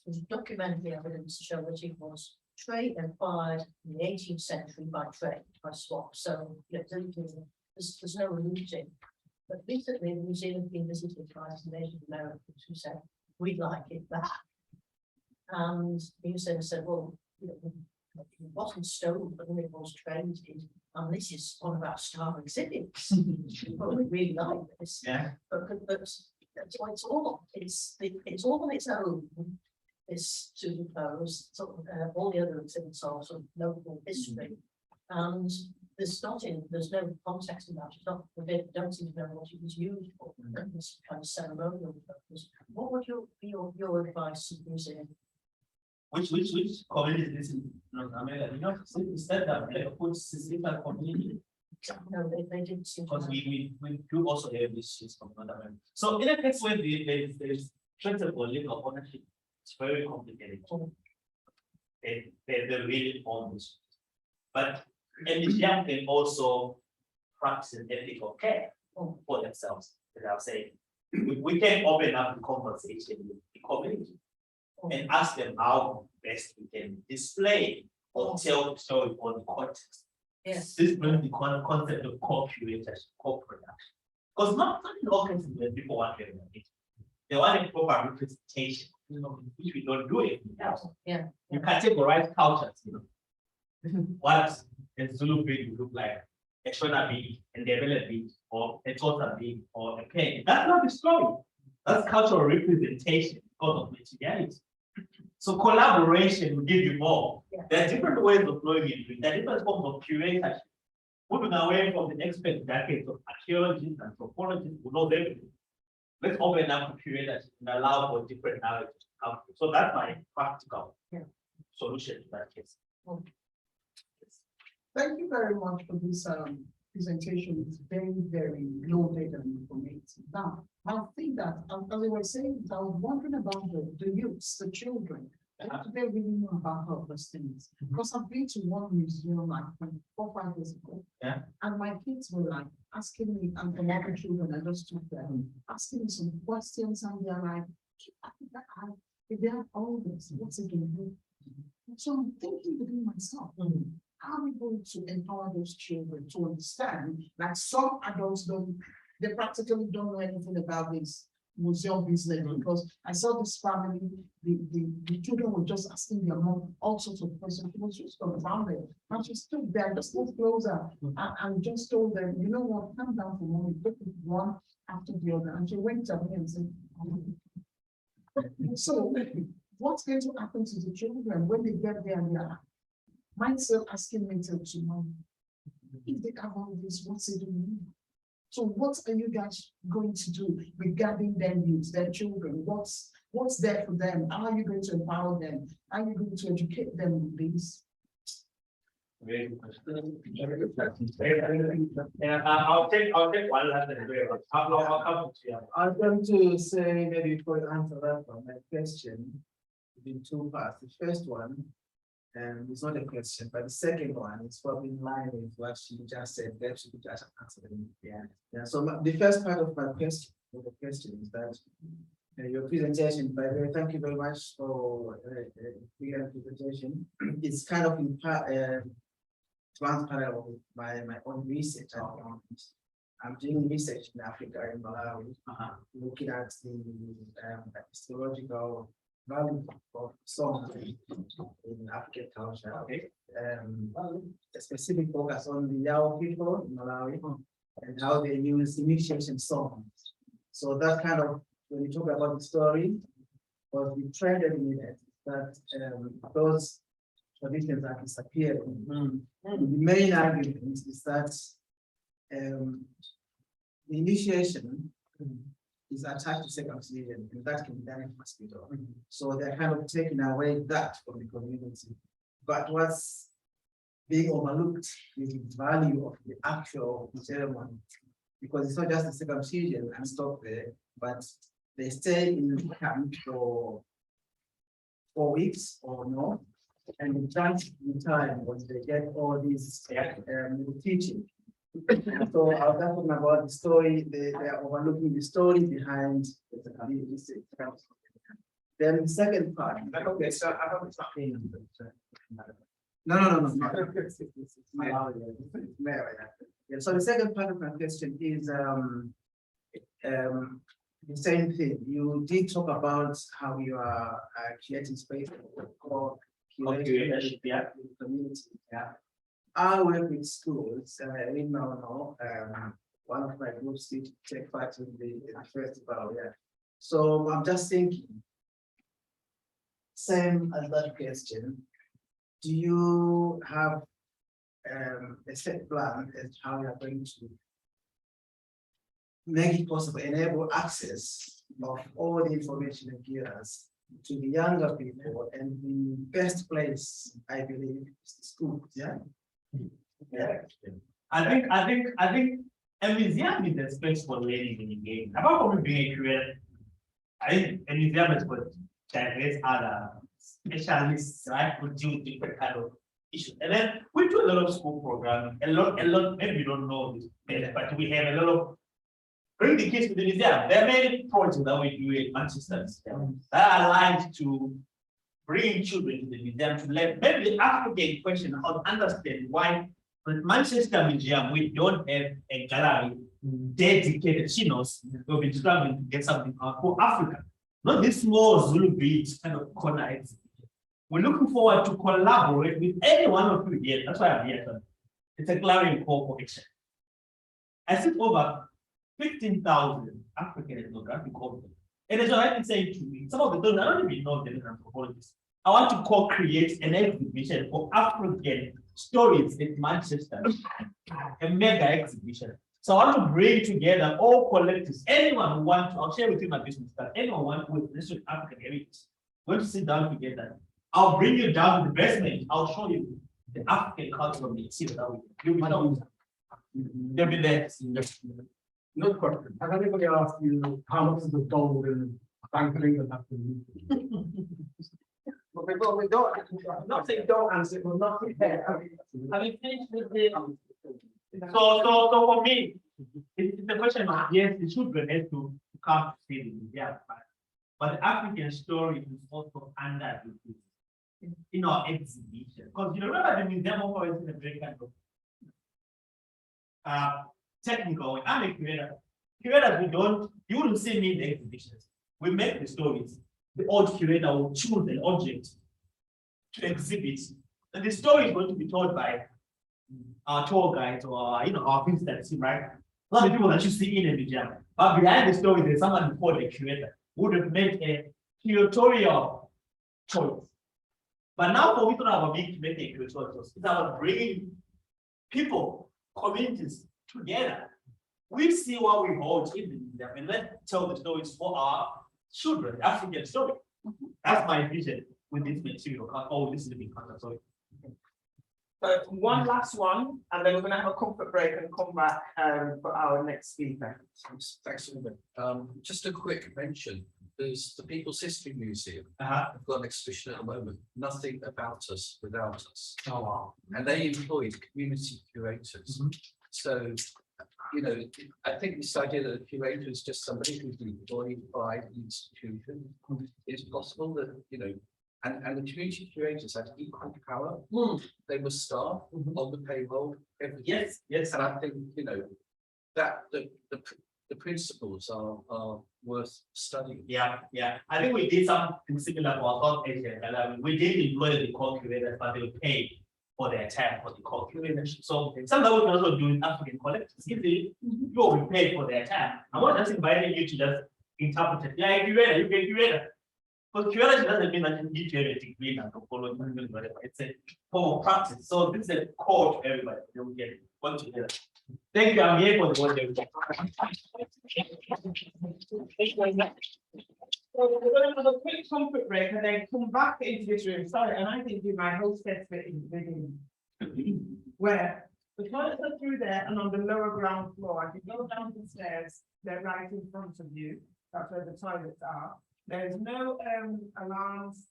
was documentary evidence to show that it was trade acquired in the 18th century by trade, by swap. So there's no looting. But recently, the museum has been visited by some Native Americans who said, "We'd like it back." And the museum said, "Well, it wasn't stolen, but it was traded, and this is one of our star exhibits. Well, we really like this." But that's why it's all on its own. This superpose, all the other exhibits are sort of local history, and there's no context in that. It's not, they don't seem to know what it was used for. This kind of ceremonial purpose. What would your advice to the museum? Which community is in North America? Instead of put system community. No, they didn't seem to. Because we do also have this shit from North America. So in a case where there is principle legal ownership, it's very complicated. They're really on this. But a museum can also practice ethical care for themselves, as I was saying. We can open up the conversation with the community and ask them how best we can display or tell the story on the context. Yes. This brings the concept of co-curation, co-production. Because not in all cases when people want to it. They want a proper representation, which we don't do it. Yeah. You categorize cultures, what a Zulu being would look like, a Shona being, and the Ebele being, or a Tota being, or a Pen. That's not the story. That's cultural representation because of materiality. So collaboration will give you more. Yeah. There are different ways of knowing it. There are different forms of curatorship. Moving away from the expert decades of archaeologists and anthropologists who know everything. Let's open up to curatorship and allow for different narratives to come through. So that's my practical solution to that case. Thank you very much for this presentation. It's very, very loaded and informative. Now, I think that, as we were saying, I was wondering about the youths, the children. What do they really know about all those things? Because I've been to one museum like 4 or 5 years ago. Yeah. And my kids were like asking me, and from other children, I just took them, asking me some questions, and they're like, if they have all this, what's it going to do? So I'm thinking within myself, how are we going to empower those children to understand that some adults they practically don't know anything about this museum business? Because I saw this family, the children were just asking their mom all sorts of questions. She was just confounded. And she stood there, just moved closer, and just told them, you know what, come down for mommy, look at one after the other. And she went to me and said, so what's going to happen to the children when they get there and they're myself asking me to tomorrow, if they have all this, what's it doing? So what are you guys going to do regarding their youth, their children? What's there for them? How are you going to empower them? How are you going to educate them with this? Very good question. I'll take one last and I'll come to you. I'm going to say maybe before you answer that one, my question in 2 parts. The first one, it's not a question, but the second one is probably in line with what she just said. That she just answered. Yeah. So the first part of my question, is that your presentation. By the way, thank you very much for your presentation. It's kind of in part transparent with my own research. I'm doing research in Africa, in Malawi, looking at the histological value of song in African culture. Okay. A specific focus on the Yao people in Malawi and how they use initiation songs. So that kind of, when you talk about the story, was the trend in it that those traditions are disappearing. The main argument is that the initiation is attached to circumcision, and that can be done in hospital. So they're kind of taking away that from the community. But what's being overlooked is the value of the actual ceremony, because it's not just the circumcision and stop there, but they stay in camp for 4 weeks or more, and the chance in time when they get all these teaching. So I was talking about the story, they are overlooking the story behind this. Then the second part. Okay, so I have it's not paying. No. Yeah, so the second part of my question is the same thing. You did talk about how you are creating space for community. Yeah. I work with schools. We now know one of my groups did take part in the festival. Yeah. So I'm just thinking, same as that question. Do you have a set plan as how you are going to make it possible, enable access of all the information and gears to the younger people? And the best place, I believe, is the schools. Yeah. Yeah. I think a museum is a space for learning and engagement. Apart from being a curator, I think a museum is for diverse other specialists, right, who deal with different kind of issues. And then we do a lot of school programming, a lot, maybe you don't know this, but we have a lot of bring the kids to the museum. There are many projects that we do in Manchester that are aligned to bringing children to the museum to learn maybe the African question, how to understand why the Manchester Museum we don't have a gallery dedicated. She knows we've been struggling to get something out for Africa. Not this small Zulu beat kind of corner exhibition. We're looking forward to collaborate with any one of you here. That's why I'm here. It's a clarion call for action. I think over 15,000 African ethnographic cultures. And as I've been saying to me, some of the things I don't even know the anthropologists. I want to co-create an exhibition for African stories in Manchester, a mega exhibition. So I want to bring together all collectives, anyone who wants to, I'll share with you my business card, anyone who wants to listen to African heritage. We're going to sit down together. I'll bring you down to the basement. I'll show you the African culture of the city that you'll be there. No question. Has anybody asked you how much is the gold in Bank of England have to use? But we don't, I'm not saying don't answer, we're not prepared. Have you finished with the? So for me, it's the question of yes, the children have to come to see the museum, but the African story is also under in our exhibition. Because you remember the museum always in a very kind of technical way. I'm a curator. Curators, you wouldn't see me in the exhibitions. We make the stories. The old curator will choose an object to exhibit. And the story is going to be told by our tour guides or our visitors, right? Not the people that you see in a museum. But behind the story, there's someone called a curator who would have made a curatorial choice. But now for me to have a big to make a curatorial choice, it's about bringing people, communities together. We see what we hold in the museum and let's tell the stories for our children, the African story. That's my vision with this material. Oh, this is the big content. Sorry. So one last one, and then we're going to have a comfort break and come back for our next speaker. Thanks, just a quick mention. There's the People's History Museum. I've got an exhibition at the moment, Nothing About Us Without Us. Oh, wow. And they employed community curators. So, I think this idea that a curator is just somebody who's employed by the institution is possible that, and the community curators had equal power. They were staff on the payroll. Yes. And I think, that the principles are worth studying. Yeah. I think we did something similar for South Asia. We did employ the core curators, but they were paid for their time for the core curators. So something that we can also do in African collectives. If you will be paid for their time, I'm not just inviting you to just interpret it. Yeah, curator, you get curator. Because curator doesn't mean that you need to have a degree in anthropology, whatever. It's a form of practice. So this is a call to everybody. They will get it. Work together. Thank you. I'm here for the one day. So we're going to have a quick comfort break and then come back into this room. Sorry, and I didn't do my hostess bit in the beginning. Where the toilets are through there and on the lower ground floor. If you go down the stairs, they're right in front of you. That's where the toilets are. There's no alarms,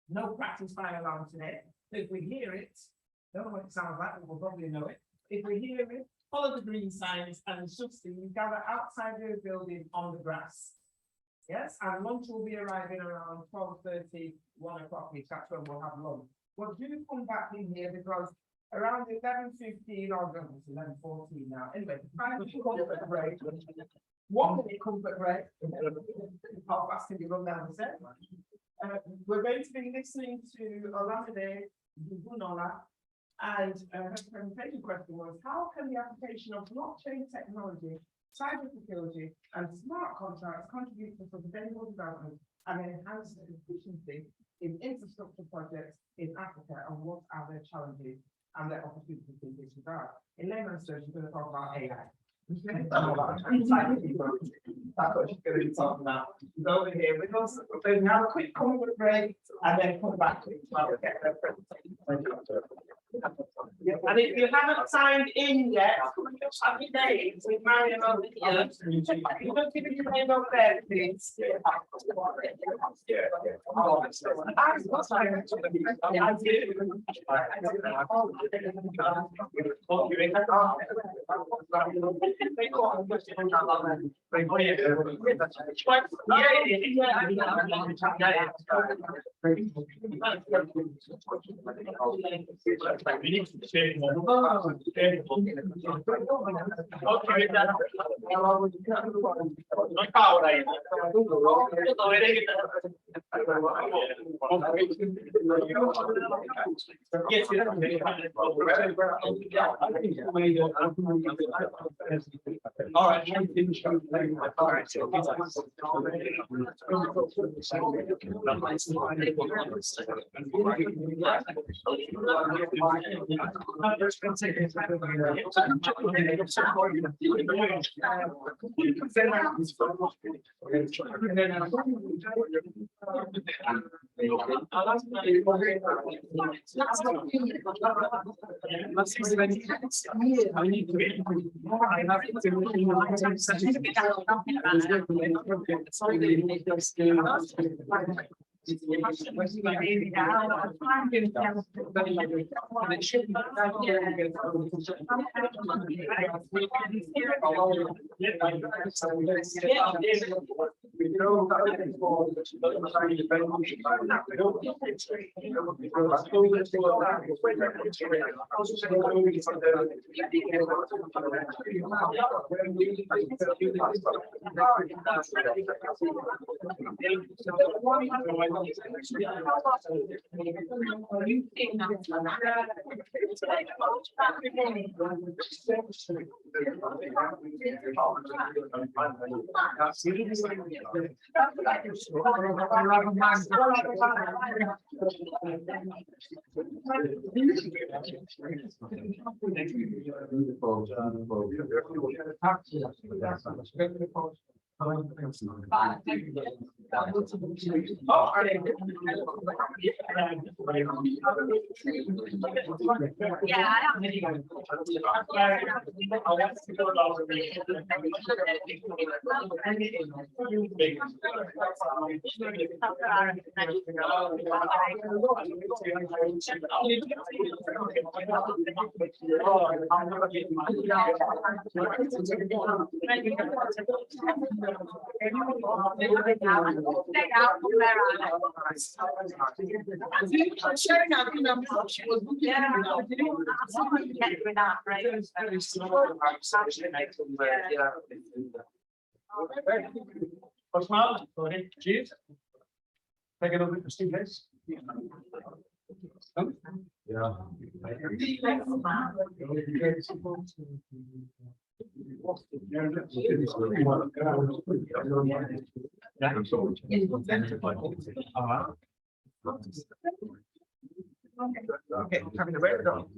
no practice fire alarm today. If we hear it, don't know what it sounds like, but we'll probably know it. If we hear it, follow the green signs and instructions. We gather outside the building on the grass. Yes, and lunch will be arriving around 12:30, 1 o'clock. That's when we'll have lunch. But do come back in here because around 11:15 or 11:14 now. Anyway, comfort break. 1 minute comfort break. How fast can you run down the set? We're going to be listening to Olamide Njabulo, and her presentation question was, how can the application of blockchain technology, cybersecurity, and smart contracts contribute to sustainable development and enhance efficiency in infrastructure projects in Africa, and what are their challenges and their opportunities in this regard? In layman's terms, we're going to talk about AI. That's what she's going to be talking about. She's over here with us. So we have a quick comfort break and then come back to it. And if you haven't signed in yet, happy days with Marion over here. You don't give your name over there, please. All right. Osman, go ahead, Chief. Take it over to Steve, please. Yeah. Okay, coming to where though?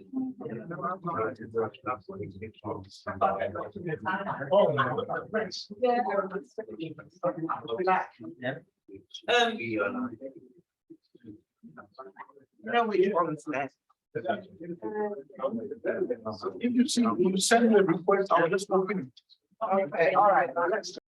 No, we want that. If you see, you send me a request, I'll just open it. Okay, all right, let's.